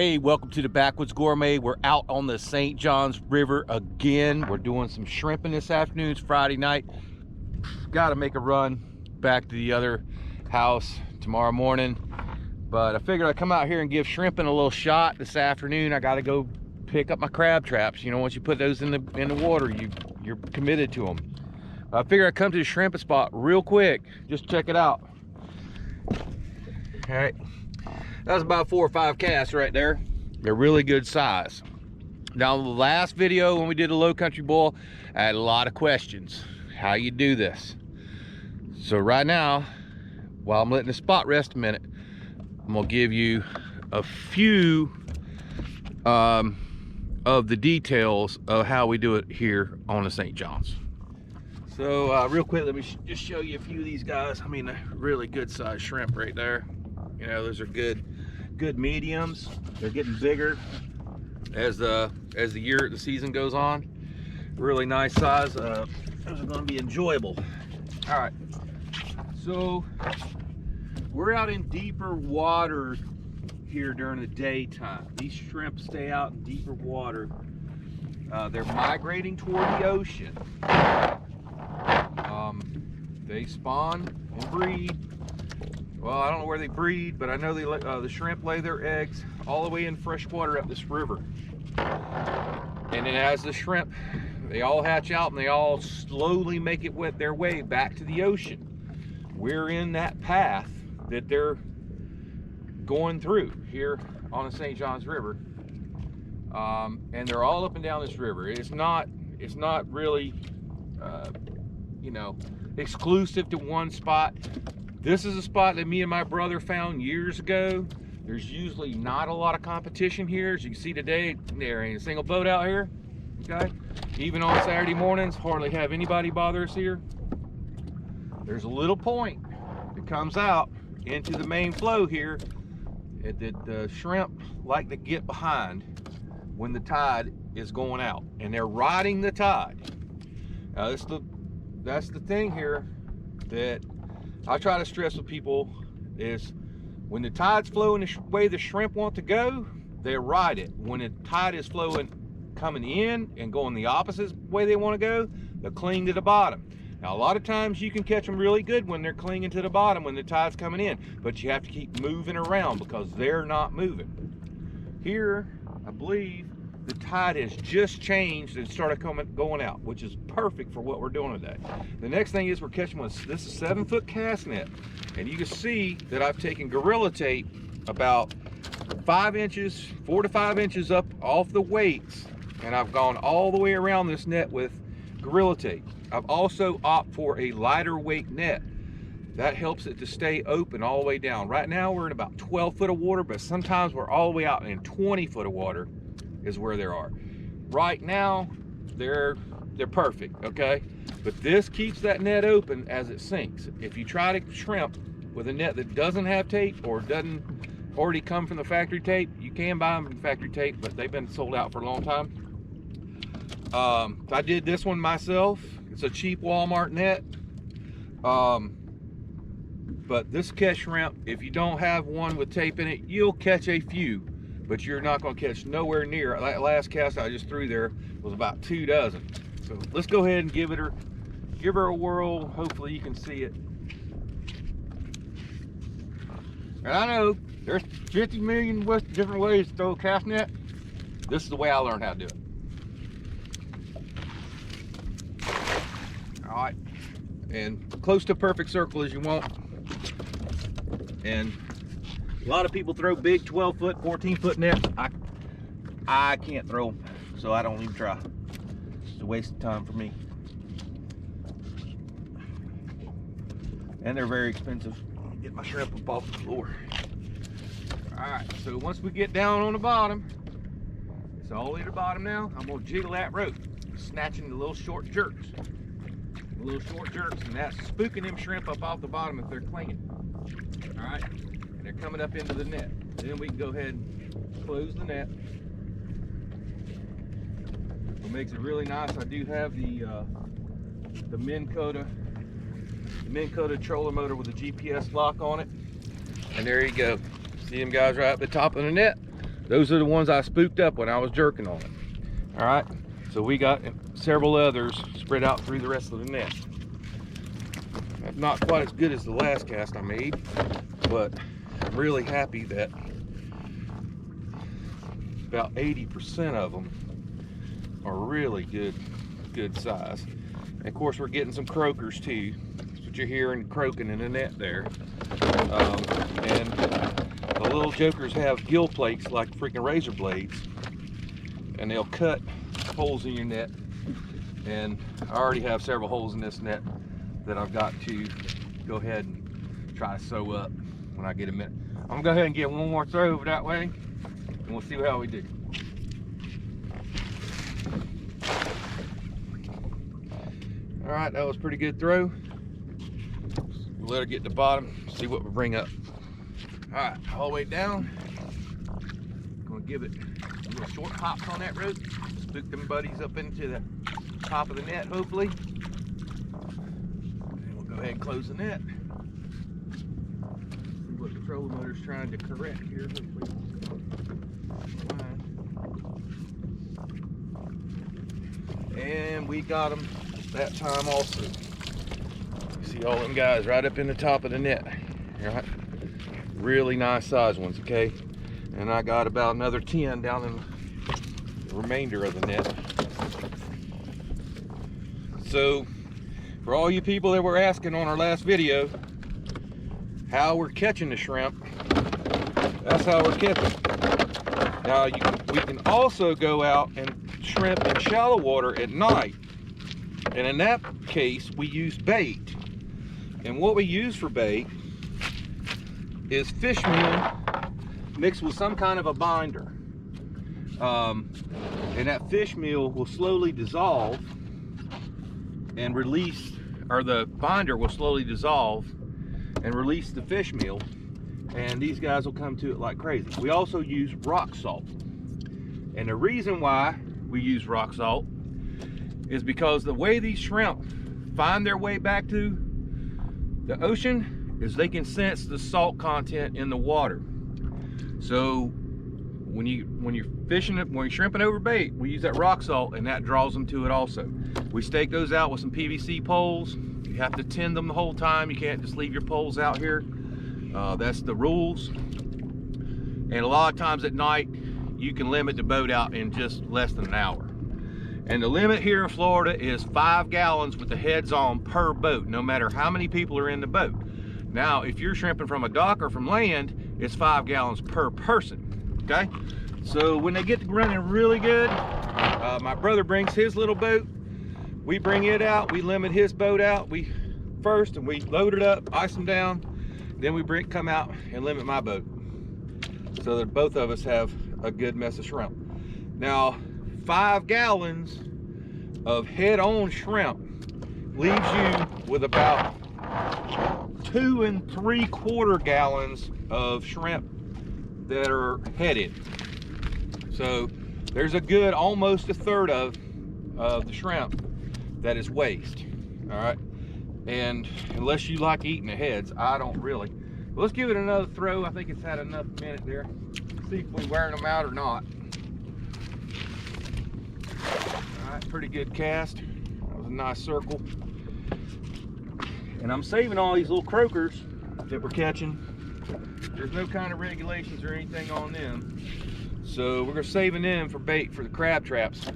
Hey, welcome to the Backwoods Gourmet. We're out on the St. Johns River again. We're doing some shrimping this afternoon. It's Friday night. Got to make a run back to the other house tomorrow morning. But I figured I'd come out here and give shrimping a little shot this afternoon. I got to go pick up my crab traps. You know, once you put those in the water, you're committed to them. I figured I'd come to the shrimping spot real quick. Just check it out. All right. That's about 4 or 5 casts right there. They're really good size. Now, the last video when we did a low country boil, I had a lot of questions. How you do this? So right now, while I'm letting the spot rest a minute, I'm gonna give you a few of the details of how we do it here on the St. Johns. So real quick, let me just show you a few of these guys. I mean, a really good size shrimp right there. You know, those are good mediums. They're getting bigger as the season goes on. Really nice size. Those are going to be enjoyable. All right, so we're out in deeper water here during the daytime. These shrimp stay out in deeper water. They're migrating toward the ocean. They spawn and breed. Well, I don't know where they breed, but I know the shrimp lay their eggs all the way in fresh water up this river. And then as the shrimp, they all hatch out and they all slowly make it their way back to the ocean. We're in that path that they're going through here on the St. Johns River. And they're all up and down this river. It's not really, you know, exclusive to one spot. This is a spot that me and my brother found years ago. There's usually not a lot of competition here. As you can see today, there ain't a single boat out here, okay? Even on Saturday mornings, hardly have anybody bother us here. There's a little point that comes out into the main flow here that the shrimp like to get behind when the tide is going out, and they're riding the tide. Now that's the thing here that I try to stress with people is when the tide's flowing the way the shrimp want to go, they ride it. When the tide is flowing, coming in and going the opposite way they want to go, they'll cling to the bottom. Now, a lot of times you can catch them really good when they're clinging to the bottom when the tide's coming in, but you have to keep moving around because they're not moving. Here, I believe the tide has just changed and started going out, which is perfect for what we're doing today. The next thing is we're catching with this is 7-foot cast net, and you can see that I've taken Gorilla Tape about 5 inches, 4 to 5 inches up off the weights, and I've gone all the way around this net with Gorilla Tape. I've also opted for a lighter weight net. That helps it to stay open all the way down. Right now we're in about 12 foot of water, but sometimes we're all the way out in 20 foot of water is where they are. Right now, they're perfect, okay? But this keeps that net open as it sinks. If you try to shrimp with a net that doesn't have tape or doesn't already come from the factory tape, you can buy them from factory tape, but they've been sold out for a long time. I did this one myself. It's a cheap Walmart net. But this catch shrimp, if you don't have one with tape in it, you'll catch a few, but you're not going to catch nowhere near. That last cast I just threw there was about 2 dozen. So let's go ahead and give her a whirl. Hopefully you can see it. And I know there's 50 million different ways to throw a cast net. This is the way I learned how to do it. All right, and close to a perfect circle as you want. And a lot of people throw big 12-foot, 14-foot nets. I can't throw them, so I don't even try. It's a waste of time for me. And they're very expensive. Get my shrimp up off the floor. All right, so once we get down on the bottom, it's all the way to the bottom now. I'm gonna jiggle that rope, snatching the little short jerks. And that's spooking them shrimp up off the bottom if they're clinging. All right. They're coming up into the net. Then we can go ahead and close the net. What makes it really nice, I do have the Minn Kota trolling motor with a GPS lock on it. And there you go. See them guys right at the top of the net. Those are the ones I spooked up when I was jerking on it. All right, so we got several others spread out through the rest of the net. That's not quite as good as the last cast I made, but I'm really happy that about 80% of them are really good size. And of course, we're getting some croakers too. That's what you're hearing croaking in the net there. And the little jokers have gill plates like freaking razor blades, and they'll cut holes in your net. And I already have several holes in this net that I've got to go ahead and try to sew up when I get a minute. I'm gonna go ahead and get one more throw over that way, and we'll see how we do. All right, that was a pretty good throw. We'll let her get to the bottom, see what we bring up. All right, all the way down. Gonna give it a little short hops on that rope, spook them buddies up into the top of the net, hopefully. And we'll go ahead and close the net. See what the trolling motor's trying to correct here, hopefully. And we got them that time also. You see all them guys right up in the top of the net. All right, really nice size ones, okay? And I got about another 10 down in the remainder of the net. So for all you people that were asking on our last video how we're catching the shrimp, that's how we're catching. Now we can also go out and shrimp in shallow water at night, and in that case we use bait. And what we use for bait is fish meal mixed with some kind of a binder, and that fish meal will slowly dissolve and release, or the binder will slowly dissolve and release the fish meal, and these guys will come to it like crazy. We also use rock salt, and the reason why we use rock salt is because the way these shrimp find their way back to the ocean is they can sense the salt content in the water. So when you're fishing it, when you're shrimping over bait, we use that rock salt, and that draws them to it also. We stake those out with some PVC poles. You have to tend them the whole time. You can't just leave your poles out here. That's the rules. And a lot of times at night, you can limit the boat out in just less than an hour. And the limit here in Florida is 5 gallons with the heads on per boat, no matter how many people are in the boat. Now, if you're shrimping from a dock or from land, it's 5 gallons per person, okay? So when they get running really good, my brother brings his little boat. We bring it out, we limit his boat out first, and we load it up, ice them down. Then we come out and limit my boat, so that both of us have a good mess of shrimp. Now, 5 gallons of head-on shrimp leaves you with about 2 3/4 gallons of shrimp that are headed. So there's a good almost 1/3 of the shrimp that is waste. All right, and unless you like eating the heads, I don't really. Well, let's give it another throw. I think it's had enough minute there. See if we're wearing them out or not. All right, pretty good cast. That was a nice circle. And I'm saving all these little croakers that we're catching. There's no kind of regulations or anything on them, so we're saving them for bait for the crab traps,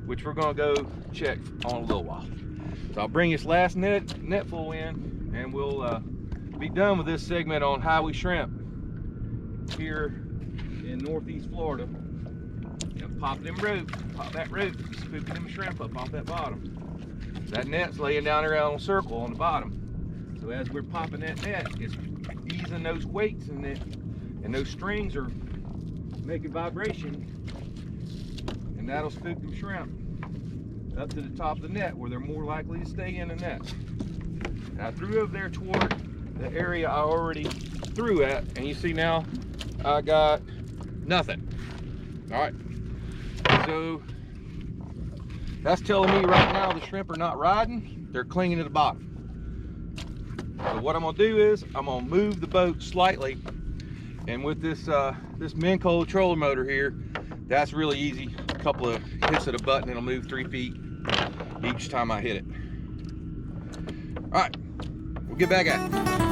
which we're gonna go check on a little while. So I'll bring this last net full in, and we'll be done with this segment on how we shrimp here in Northeast Florida. And pop them ropes, pop that rope, spooking them shrimp up off that bottom. That net's laying down there on a circle on the bottom. So as we're popping that net, it's easing those weights in it, and those strings are making vibration, and that'll spook them shrimp up to the top of the net where they're more likely to stay in the net. And I threw over there toward the area I already threw at, and you see now I got nothing. All right, so that's telling me right now the shrimp are not riding, they're clinging to the bottom. So what I'm gonna do is I'm gonna move the boat slightly And with this this Minco trolling motor here, that's really easy. A couple of hits of the button, it'll move 3 feet each time I hit it. All right, we'll get back at it.